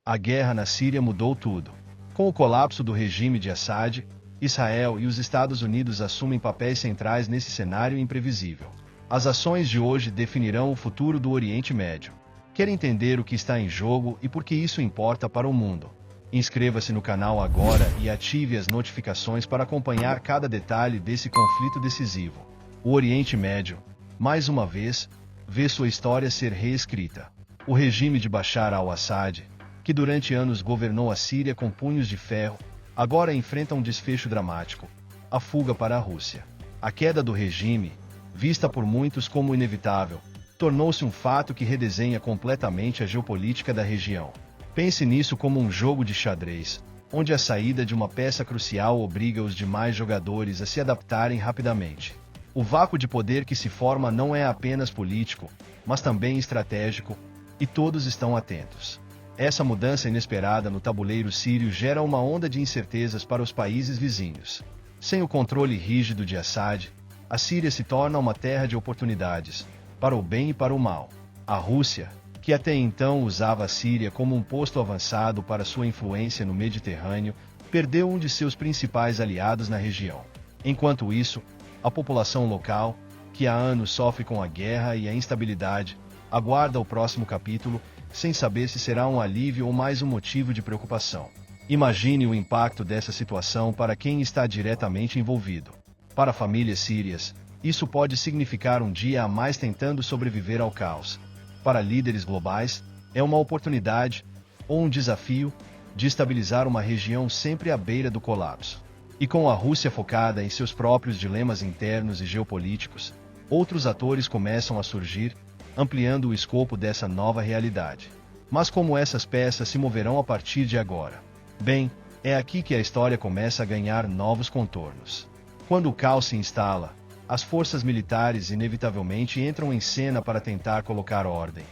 A guerra na Síria mudou tudo. Com o colapso do regime de Assad, Israel e os Estados Unidos assumem papéis centrais nesse cenário imprevisível. As ações de hoje definirão o futuro do Oriente Médio. Quer entender o que está em jogo e por que isso importa para o mundo? Inscreva-se no canal agora e ative as notificações para acompanhar cada detalhe desse conflito decisivo. O Oriente Médio, mais uma vez, vê sua história ser reescrita. O regime de Bashar al-Assad, que durante anos governou a Síria com punhos de ferro, agora enfrenta um desfecho dramático: a fuga para a Rússia. A queda do regime, vista por muitos como inevitável, tornou-se um fato que redesenha completamente a geopolítica da região. Pense nisso como um jogo de xadrez, onde a saída de uma peça crucial obriga os demais jogadores a se adaptarem rapidamente. O vácuo de poder que se forma não é apenas político, mas também estratégico, e todos estão atentos. Essa mudança inesperada no tabuleiro sírio gera uma onda de incertezas para os países vizinhos. Sem o controle rígido de Assad, a Síria se torna uma terra de oportunidades, para o bem e para o mal. A Rússia, que até então usava a Síria como um posto avançado para sua influência no Mediterrâneo, perdeu um de seus principais aliados na região. Enquanto isso, a população local, que há anos sofre com a guerra e a instabilidade, aguarda o próximo capítulo, sem saber se será um alívio ou mais um motivo de preocupação. Imagine o impacto dessa situação para quem está diretamente envolvido. Para famílias sírias, isso pode significar um dia a mais tentando sobreviver ao caos. Para líderes globais, é uma oportunidade, ou um desafio, de estabilizar uma região sempre à beira do colapso. E com a Rússia focada em seus próprios dilemas internos e geopolíticos, outros atores começam a surgir, ampliando o escopo dessa nova realidade. Mas como essas peças se moverão a partir de agora? Bem, é aqui que a história começa a ganhar novos contornos. Quando o caos se instala, as forças militares inevitavelmente entram em cena para tentar colocar ordem.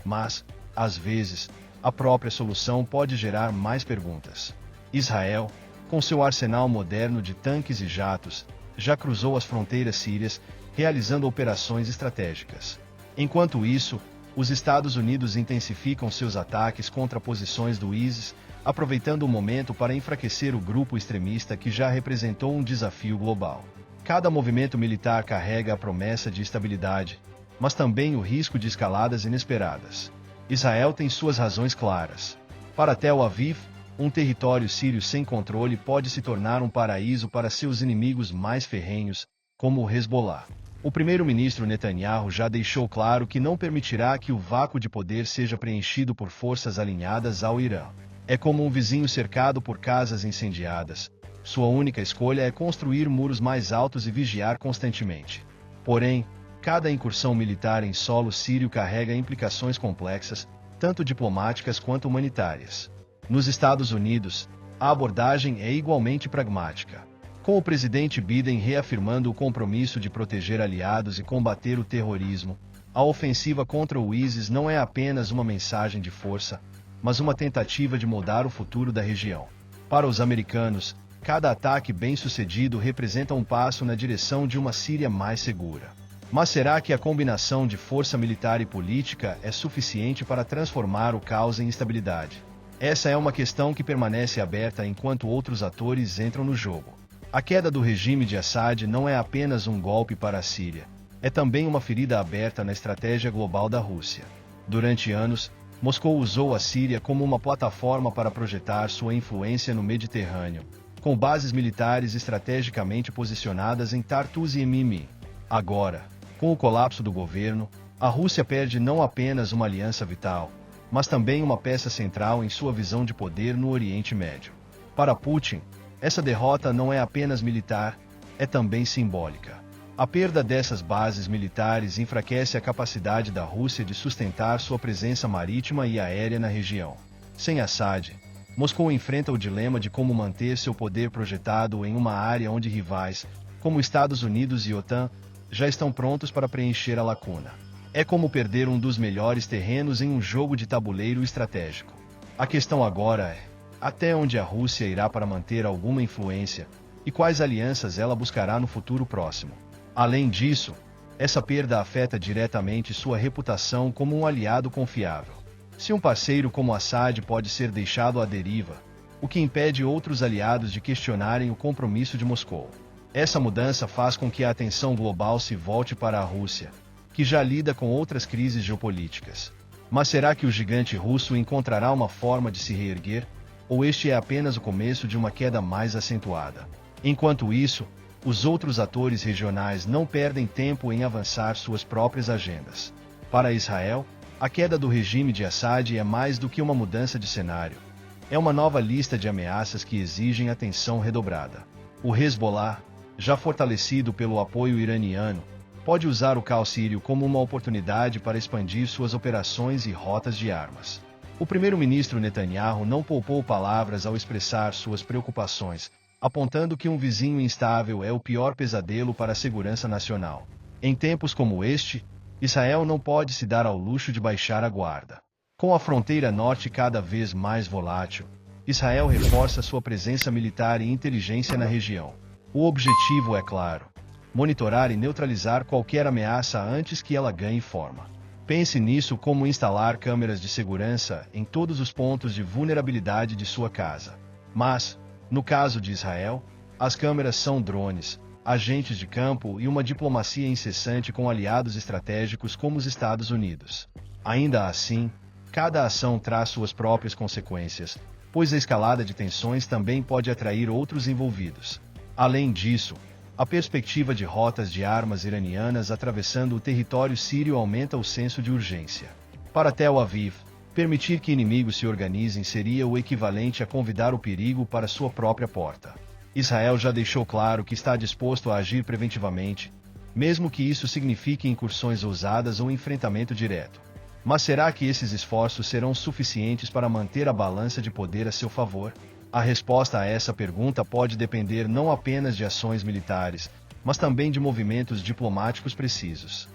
Mas, às vezes, a própria solução pode gerar mais perguntas. Israel, com seu arsenal moderno de tanques e jatos, já cruzou as fronteiras sírias, realizando operações estratégicas. Enquanto isso, os Estados Unidos intensificam seus ataques contra posições do ISIS, aproveitando o momento para enfraquecer o grupo extremista que já representou um desafio global. Cada movimento militar carrega a promessa de estabilidade, mas também o risco de escaladas inesperadas. Israel tem suas razões claras. Para Tel Aviv, um território sírio sem controle pode se tornar um paraíso para seus inimigos mais ferrenhos, como o Hezbollah. O primeiro-ministro Netanyahu já deixou claro que não permitirá que o vácuo de poder seja preenchido por forças alinhadas ao Irã. É como um vizinho cercado por casas incendiadas. Sua única escolha é construir muros mais altos e vigiar constantemente. Porém, cada incursão militar em solo sírio carrega implicações complexas, tanto diplomáticas quanto humanitárias. Nos Estados Unidos, a abordagem é igualmente pragmática. Com o presidente Biden reafirmando o compromisso de proteger aliados e combater o terrorismo, a ofensiva contra o ISIS não é apenas uma mensagem de força, mas uma tentativa de mudar o futuro da região. Para os americanos, cada ataque bem-sucedido representa um passo na direção de uma Síria mais segura. Mas será que a combinação de força militar e política é suficiente para transformar o caos em estabilidade? Essa é uma questão que permanece aberta enquanto outros atores entram no jogo. A queda do regime de Assad não é apenas um golpe para a Síria, é também uma ferida aberta na estratégia global da Rússia. Durante anos, Moscou usou a Síria como uma plataforma para projetar sua influência no Mediterrâneo, com bases militares estrategicamente posicionadas em Tartus e Mimim. Agora, com o colapso do governo, a Rússia perde não apenas uma aliança vital, mas também uma peça central em sua visão de poder no Oriente Médio. Para Putin, essa derrota não é apenas militar, é também simbólica. A perda dessas bases militares enfraquece a capacidade da Rússia de sustentar sua presença marítima e aérea na região. Sem Assad, Moscou enfrenta o dilema de como manter seu poder projetado em uma área onde rivais, como Estados Unidos e OTAN, já estão prontos para preencher a lacuna. É como perder um dos melhores terrenos em um jogo de tabuleiro estratégico. A questão agora é: até onde a Rússia irá para manter alguma influência, e quais alianças ela buscará no futuro próximo? Além disso, essa perda afeta diretamente sua reputação como um aliado confiável. Se um parceiro como Assad pode ser deixado à deriva, o que impede outros aliados de questionarem o compromisso de Moscou? Essa mudança faz com que a atenção global se volte para a Rússia, que já lida com outras crises geopolíticas. Mas será que o gigante russo encontrará uma forma de se reerguer, ou este é apenas o começo de uma queda mais acentuada? Enquanto isso, os outros atores regionais não perdem tempo em avançar suas próprias agendas. Para Israel, a queda do regime de Assad é mais do que uma mudança de cenário. É uma nova lista de ameaças que exigem atenção redobrada. O Hezbollah, já fortalecido pelo apoio iraniano, pode usar o caos sírio como uma oportunidade para expandir suas operações e rotas de armas. O primeiro-ministro Netanyahu não poupou palavras ao expressar suas preocupações, apontando que um vizinho instável é o pior pesadelo para a segurança nacional. Em tempos como este, Israel não pode se dar ao luxo de baixar a guarda. Com a fronteira norte cada vez mais volátil, Israel reforça sua presença militar e inteligência na região. O objetivo é claro: monitorar e neutralizar qualquer ameaça antes que ela ganhe forma. Pense nisso como instalar câmeras de segurança em todos os pontos de vulnerabilidade de sua casa. Mas, no caso de Israel, as câmeras são drones, agentes de campo e uma diplomacia incessante com aliados estratégicos como os Estados Unidos. Ainda assim, cada ação traz suas próprias consequências, pois a escalada de tensões também pode atrair outros envolvidos. Além disso, a perspectiva de rotas de armas iranianas atravessando o território sírio aumenta o senso de urgência. Para Tel Aviv, permitir que inimigos se organizem seria o equivalente a convidar o perigo para sua própria porta. Israel já deixou claro que está disposto a agir preventivamente, mesmo que isso signifique incursões ousadas ou enfrentamento direto. Mas será que esses esforços serão suficientes para manter a balança de poder a seu favor? A resposta a essa pergunta pode depender não apenas de ações militares, mas também de movimentos diplomáticos precisos.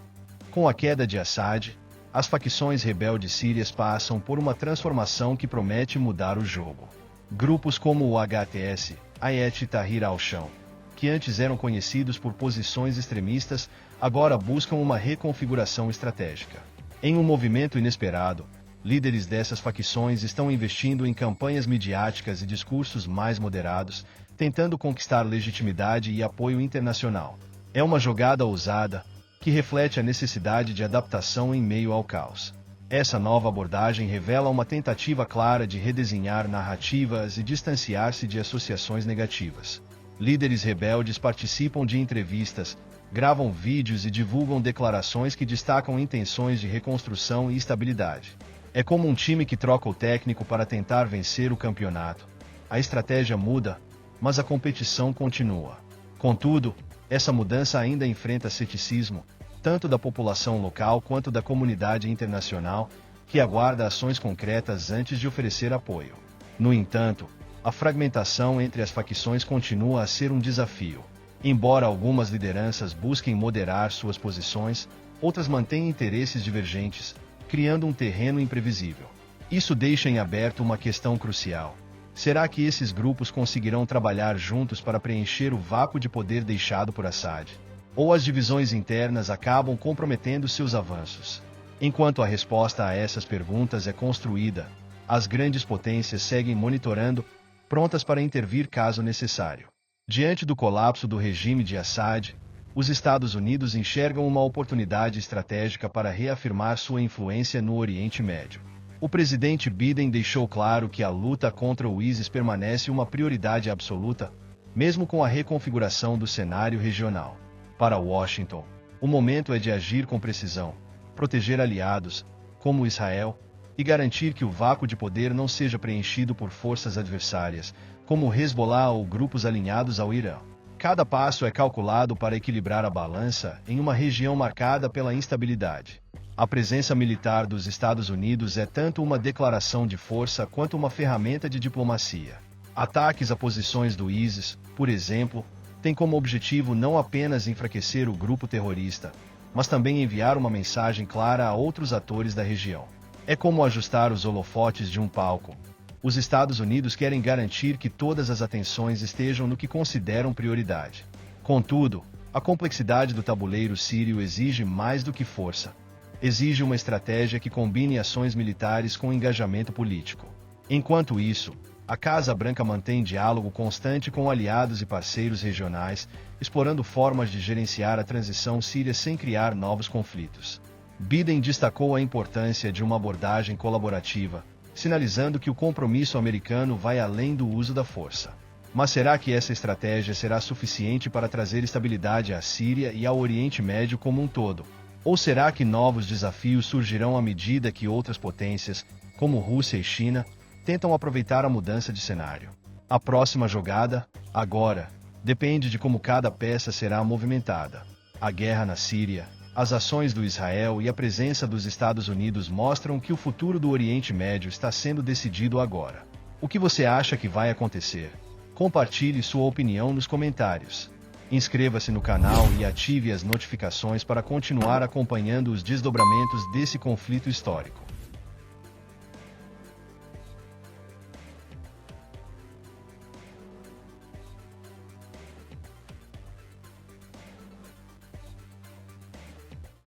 Com a queda de Assad, as facções rebeldes sírias passam por uma transformação que promete mudar o jogo. Grupos como o HTS, Hayat Tahrir al-Sham, que antes eram conhecidos por posições extremistas, agora buscam uma reconfiguração estratégica. Em um movimento inesperado, líderes dessas facções estão investindo em campanhas midiáticas e discursos mais moderados, tentando conquistar legitimidade e apoio internacional. É uma jogada ousada, que reflete a necessidade de adaptação em meio ao caos. Essa nova abordagem revela uma tentativa clara de redesenhar narrativas e distanciar-se de associações negativas. Líderes rebeldes participam de entrevistas, gravam vídeos e divulgam declarações que destacam intenções de reconstrução e estabilidade. É como um time que troca o técnico para tentar vencer o campeonato. A estratégia muda, mas a competição continua. Contudo, essa mudança ainda enfrenta ceticismo, tanto da população local quanto da comunidade internacional, que aguarda ações concretas antes de oferecer apoio. No entanto, a fragmentação entre as facções continua a ser um desafio. Embora algumas lideranças busquem moderar suas posições, outras mantêm interesses divergentes, criando um terreno imprevisível. Isso deixa em aberto uma questão crucial. Será que esses grupos conseguirão trabalhar juntos para preencher o vácuo de poder deixado por Assad? Ou as divisões internas acabam comprometendo seus avanços? Enquanto a resposta a essas perguntas é construída, as grandes potências seguem monitorando, prontas para intervir caso necessário. Diante do colapso do regime de Assad, os Estados Unidos enxergam uma oportunidade estratégica para reafirmar sua influência no Oriente Médio. O presidente Biden deixou claro que a luta contra o ISIS permanece uma prioridade absoluta, mesmo com a reconfiguração do cenário regional. Para Washington, o momento é de agir com precisão, proteger aliados, como Israel, e garantir que o vácuo de poder não seja preenchido por forças adversárias, como o Hezbollah ou grupos alinhados ao Irã. Cada passo é calculado para equilibrar a balança em uma região marcada pela instabilidade. A presença militar dos Estados Unidos é tanto uma declaração de força quanto uma ferramenta de diplomacia. Ataques a posições do ISIS, por exemplo, têm como objetivo não apenas enfraquecer o grupo terrorista, mas também enviar uma mensagem clara a outros atores da região. É como ajustar os holofotes de um palco. Os Estados Unidos querem garantir que todas as atenções estejam no que consideram prioridade. Contudo, a complexidade do tabuleiro sírio exige mais do que força. exige uma estratégia que combine ações militares com engajamento político. Enquanto isso, a Casa Branca mantém diálogo constante com aliados e parceiros regionais, explorando formas de gerenciar a transição síria sem criar novos conflitos. Biden destacou a importância de uma abordagem colaborativa, sinalizando que o compromisso americano vai além do uso da força. Mas será que essa estratégia será suficiente para trazer estabilidade à Síria e ao Oriente Médio como um todo? Ou será que novos desafios surgirão à medida que outras potências, como Rússia e China, tentam aproveitar a mudança de cenário? A próxima jogada, agora, depende de como cada peça será movimentada. A guerra na Síria, as ações do Israel e a presença dos Estados Unidos mostram que o futuro do Oriente Médio está sendo decidido agora. O que você acha que vai acontecer? Compartilhe sua opinião nos comentários. Inscreva-se no canal e ative as notificações para continuar acompanhando os desdobramentos desse conflito histórico.